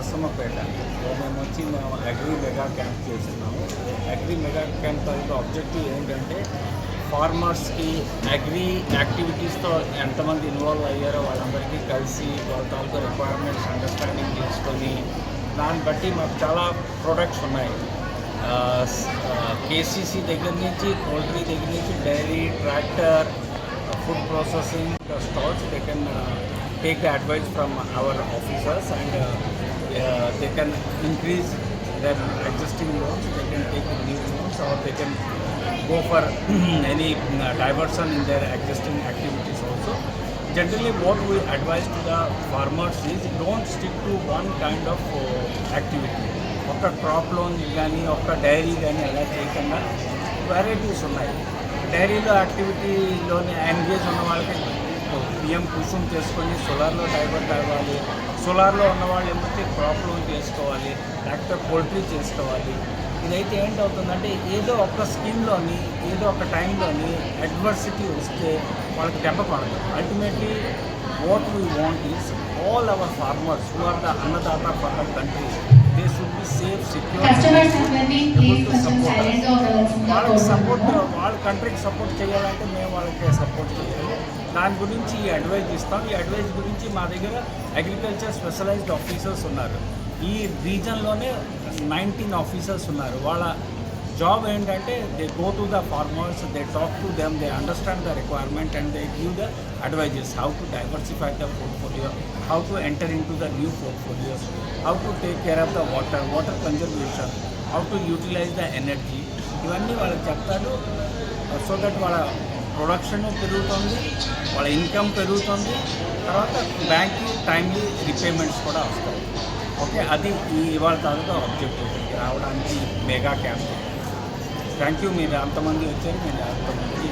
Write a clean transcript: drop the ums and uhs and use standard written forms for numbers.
నర్సమ్మపేట. మేము agri mega camp చేస్తున్నాము. Agri mega camp తాలూకు ఆబ్జెక్టివ్ ఏంటంటే ఫార్మర్స్కి అగ్రి యాక్టివిటీస్తో ఎంతమంది ఇన్వాల్వ్ అయ్యారో వాళ్ళందరికీ కలిసి వాళ్ళ తాలూకు రిక్వైర్మెంట్స్ అండర్స్టాండింగ్ చేసుకొని దాన్ని బట్టి మాకు చాలా ప్రొడక్ట్స్ ఉన్నాయి. కేసీసీ దగ్గర నుంచి, పౌల్ట్రీ దగ్గర నుంచి, dairy, tractor, food processing stalls, they can take the advice from our officers and they can increase their existing loans, they can take new loans, or they can go for any diversion in their existing activities also. Generally what we advise to the farmers is don't stick to one kind of activity. ఒక crop loan కానీ ఒక dairy కానీ అలా చేయకుండా varieties ఉన్నాయి. డైరీలో యాక్టివిటీలోని engage ఉన్న వాళ్ళకి పిఎం కుసుమ్ చేసుకొని సోలార్లో డైవర్ట్ అవ్వాలి. సోలార్లో ఉన్న వాళ్ళు ఏమంటే క్రాప్ లోన్ చేసుకోవాలి, ట్రాక్టర్ పోల్ట్రీ చేసుకోవాలి. ఇదైతే ఏంటవుతుందంటే ఏదో ఒక స్కీమ్లోని ఏదో ఒక టైంలోని అడ్వర్సిటీ వస్తే వాళ్ళకి దెబ్బ పడదు. Ultimately what we want is all our farmers who are the annadata for the country, they should be safe, secure. వాళ్ళకి సపోర్ట్, వాళ్ళ కంట్రీకి సపోర్ట్ చేయాలంటే మేము వాళ్ళకి సపోర్ట్ చేయాలి. దాని గురించి ఈ అడ్వైజ్ ఇస్తాం. ఈ అడ్వైజ్ గురించి మా దగ్గర అగ్రికల్చర్ స్పెషలైజ్డ్ ఆఫీసర్స్ ఉన్నారు. ఈ రీజన్లోనే 19 ఆఫీసర్స్ ఉన్నారు. వాళ్ళ జాబ్ ఏంటంటే they go to the farmers, they talk to them, they understand the requirement and they give the advices, how to diversify the portfolio, how to enter into the new portfolios, how to take care of the water conservation, how to utilize the energy. ఇవన్నీ వాళ్ళకి చెప్తాడు. So that వాళ్ళ production పెరుగుతుంది, వాళ్ళ income పెరుగుతుంది, తర్వాత బ్యాంక్కి timely repayments కూడా వస్తాయి. ఓకే, అది ఇవాళ తాలూకా ఆబ్జెక్టివ్ రావడానికి మెగా క్యాంప్. Thank you. మీరు అంతమంది వచ్చారు, మీరు అంతమంది